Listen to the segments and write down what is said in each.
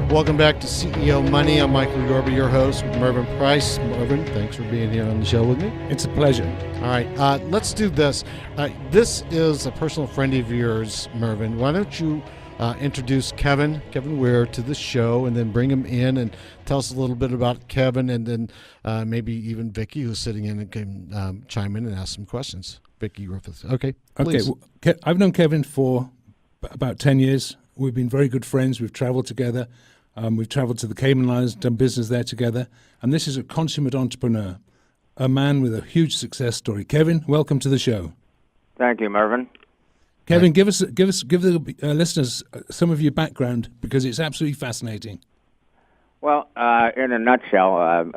Welcome back to CEO Money. I'm Michael Yorba, your host, with Mervyn Price. Mervyn, thanks for being here on the show with me. It's a pleasure. All right, let's do this. This is a personal friend of yours, Mervyn. Why don't you introduce Kevin Weir to the show, and then bring him in and tell us a little bit about Kevin, and then maybe even Vicki, who's sitting in and can chime in and ask some questions. Vicki Griffiths. Okay, please. Okay, well, I've known Kevin for about 10 years. We've been very good friends. We've traveled together. We've traveled to the Cayman Islands, done business there together. And this is a consummate entrepreneur, a man with a huge success story. Kevin, welcome to the show. Thank you, Mervyn. Kevin, give the listeners some of your background, because it's absolutely fascinating. Well, in a nutshell,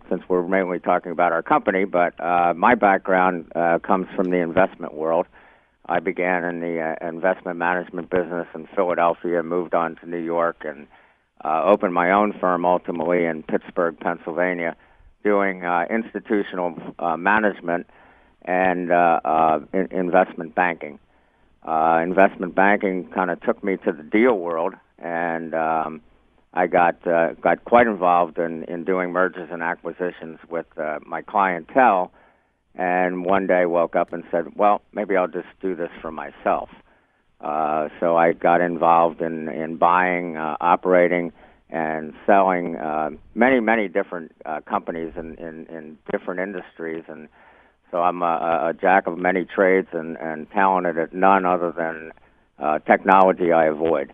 since we're mainly talking about our company, but my background comes from the investment world. I began in the investment management business in Philadelphia, moved on to New York, and opened my own firm ultimately in Pittsburgh, Pennsylvania, doing institutional management and investment banking. Investment banking kind of took me to the deal world, and I got quite involved in doing mergers and acquisitions with my clientele, and one day woke up and said, well, maybe I'll just do this for myself. So I got involved in buying, operating, and selling many different companies in different industries. And so I'm a jack of many trades and talented at none other than technology I avoid.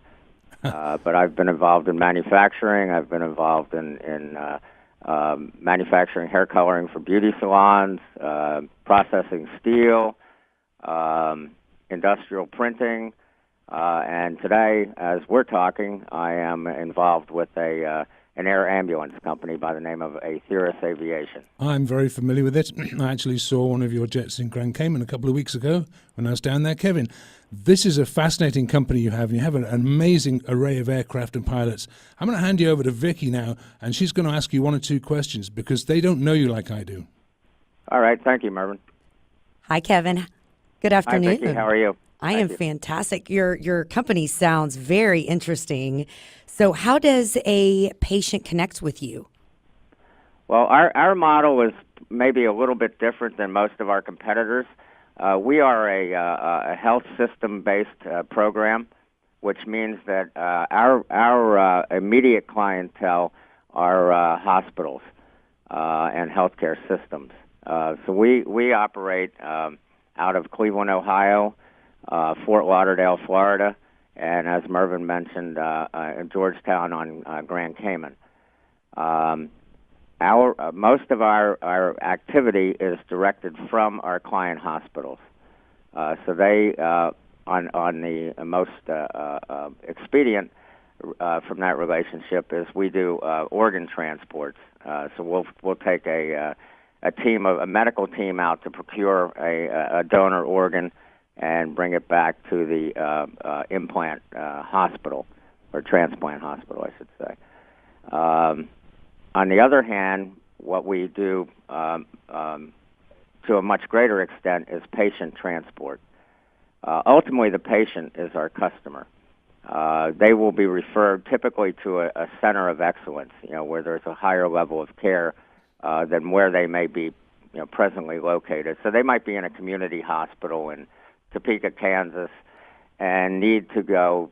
But I've been involved in manufacturing. I've been involved in manufacturing hair coloring for beauty salons, processing steel, industrial printing, and today, as we're talking, I am involved with an air ambulance company by the name of Aitheras Aviation. I'm very familiar with it. I actually saw one of your jets in Grand Cayman a couple of weeks ago when I was down there. Kevin, this is a fascinating company you have, and you have an amazing array of aircraft and pilots. I'm going to hand you over to Vicki now, and she's going to ask you one or two questions, because they don't know you like I do. All right. Thank you, Mervyn. Hi, Kevin. Good afternoon. Hi, Vicki. How are you? I am fantastic. Your company sounds very interesting. So how does a patient connect with you? Well, our model is maybe a little bit different than most of our competitors. We are a health system-based program, which means that our immediate clientele are hospitals and healthcare systems. So we operate out of Cleveland, Ohio, Fort Lauderdale, Florida, and as Mervyn mentioned, in Georgetown on Grand Cayman. Most of our activity is directed from our client hospitals. So they, on the most expedient from that relationship is we do organ transports. So we'll take a medical team out to procure a donor organ and bring it back to the implant hospital, or transplant hospital, I should say. On the other hand, what we do to a much greater extent is patient transport. Ultimately, the patient is our customer. They will be referred typically to a center of excellence, where there's a higher level of care than where they may be, presently located. So they might be in a community hospital in Topeka, Kansas, and need to go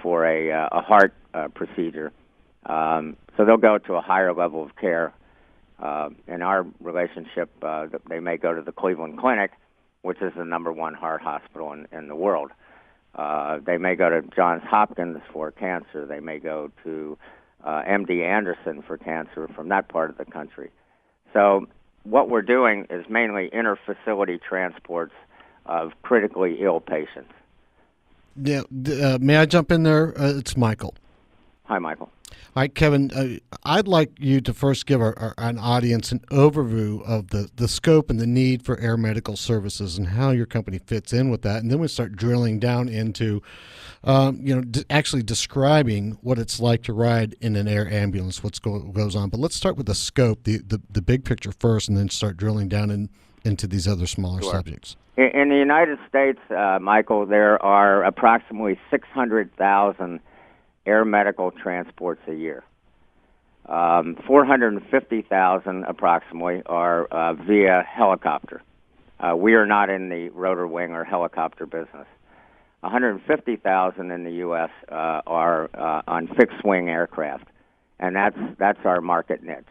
for a heart procedure. So they'll go to a higher level of care. In our relationship, they may go to the Cleveland Clinic, which is the number one heart hospital in the world. They may go to Johns Hopkins for cancer. They may go to MD Anderson for cancer from that part of the country. So what we're doing is mainly inter-facility transports of critically ill patients. Yeah, may I jump in there? It's Michael. Hi, Michael. All right, Kevin, I'd like you to first give an audience an overview of the scope and the need for air medical services and how your company fits in with that. And then we start drilling down into, actually describing what it's like to ride in an air ambulance, what goes on. But let's start with the scope, the big picture first, and then start drilling down into these other smaller subjects. In the United States, Michael, there are approximately 600,000 air medical transports a year. 450,000 approximately are via helicopter. We are not in the rotor wing or helicopter business. 150,000 in the U.S. Are on fixed wing aircraft, and that's our market niche.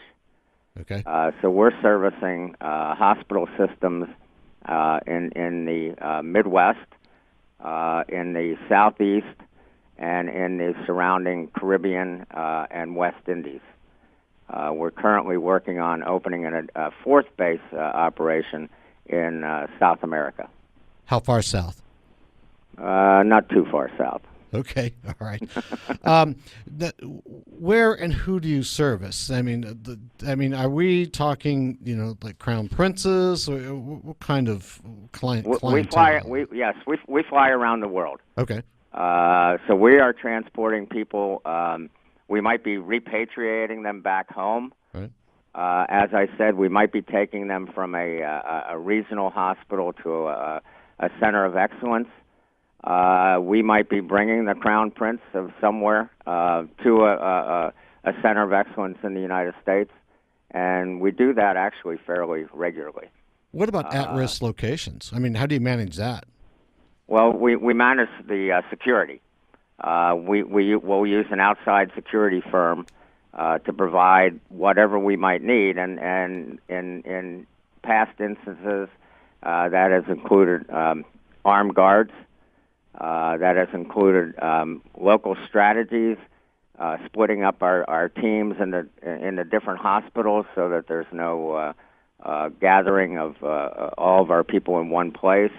Okay. So we're servicing hospital systems in the Midwest, in the Southeast, and in the surrounding Caribbean and West Indies. We're currently working on opening a fourth base operation in South America. How far south? Not too far south. Okay, all right. Where and who do you service? I mean, are we talking, like crown princes? Or what kind of clientele? We fly around the world. Okay. So we are transporting people. We might be repatriating them back home. Right. As I said, we might be taking them from a regional hospital to a center of excellence. We might be bringing the crown prince of somewhere to a center of excellence in the United States, and we do that actually fairly regularly. What about at-risk locations? I mean, how do you manage that? Well, we manage the security. We'll use an outside security firm to provide whatever we might need, and in past instances, that has included armed guards. That has included local strategies, splitting up our teams in the different hospitals so that there's no gathering of all of our people in one place.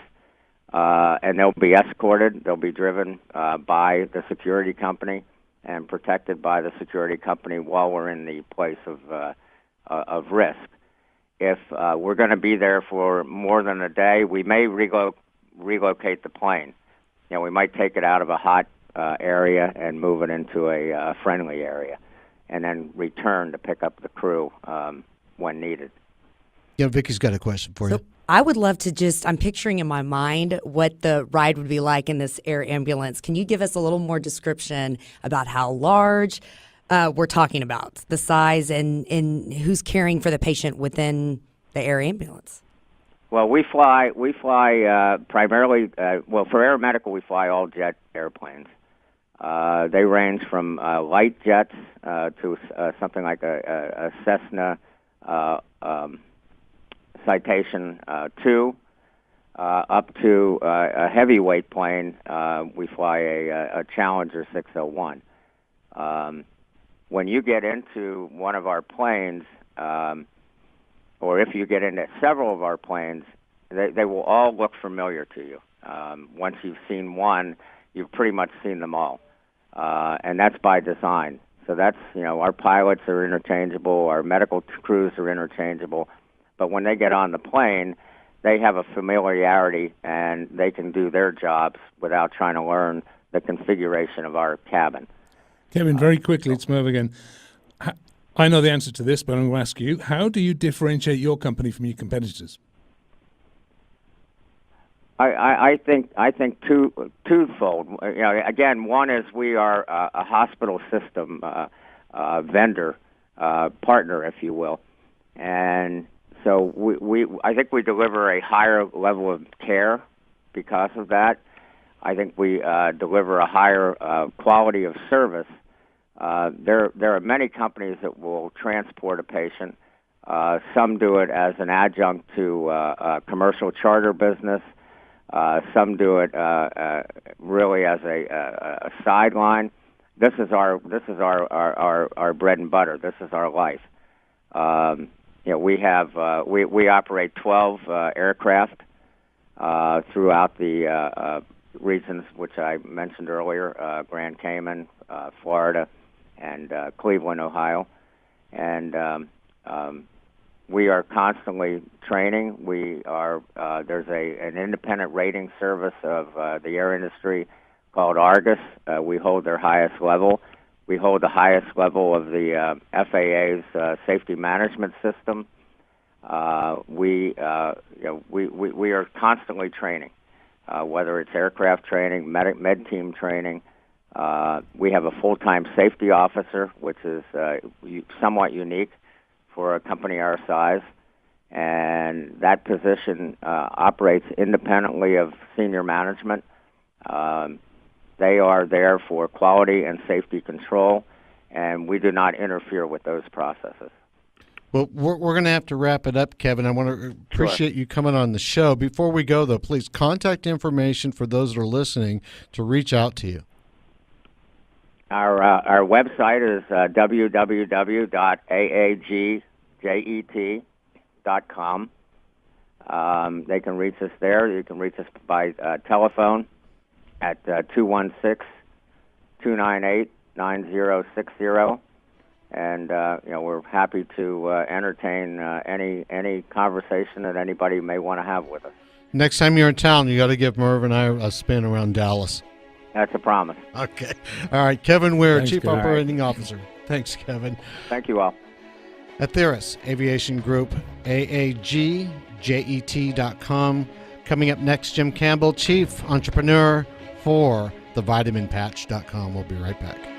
And they'll be escorted. They'll be driven by the security company and protected by the security company while we're in the place of risk. If we're going to be there for more than a day, we may relocate the plane. We might take it out of a hot area and move it into a friendly area, and then return to pick up the crew when needed. Yeah, Vicky's got a question for you. I would love to I'm picturing in my mind what the ride would be like in this air ambulance. Can you give us a little more description about how large we're talking about, the size, and who's caring for the patient within the air ambulance? Well, we fly primarily, for air medical, we fly all jet airplanes. They range from light jets to something like a Cessna Citation 2, up to a heavyweight plane. We fly a Challenger 601. When you get into one of our planes, or if you get into several of our planes, they will all look familiar to you. Once you've seen one, you've pretty much seen them all. And that's by design. So that's, our pilots are interchangeable, our medical crews are interchangeable. But when they get on the plane, they have a familiarity and they can do their jobs without trying to learn the configuration of our cabin. Kevin, very quickly, it's Merv again. I know the answer to this, but I'm going to ask you, how do you differentiate your company from your competitors? I think twofold. Again, one is we are a hospital system vendor, partner, if you will, and so I think we deliver a higher level of care because of that. I think we deliver a higher quality of service. There are many companies that will transport a patient. Some do it as an adjunct to a commercial charter business. Some do it really as a sideline. This is our bread and butter. This is our life. We operate 12 aircraft throughout the regions which I mentioned earlier: Grand Cayman, Florida, and Cleveland, Ohio, and we are constantly training. There's an independent rating service of the air industry called Argus. We hold their highest level. We hold the highest level of the FAA's safety management system. We are constantly training, whether it's aircraft training, med team training. We have a full-time safety officer, which is somewhat unique for a company our size. And that position operates independently of senior management. They are there for quality and safety control, and we do not interfere with those processes. Well, we're going to have to wrap it up, Kevin. I want to appreciate you coming on the show. Before we go, though, please contact information for those that are listening to reach out to you. Our website is www.aagjet.com. They can reach us there. You can reach us by telephone at 216-298-9060. And we're happy to entertain any conversation that anybody may want to have with us. Next time you're in town, you got to give Merv and I a spin around Dallas. That's a promise. Okay. All right. Kevin Weir, Thanks, Chief Kevin. Operating Officer. Thanks, Kevin. Thank you all. Aitheras Aviation Group, aagjet.com. Coming up next, Jim Campbell, Chief Entrepreneur for thevitaminpatch.com. We'll be right back.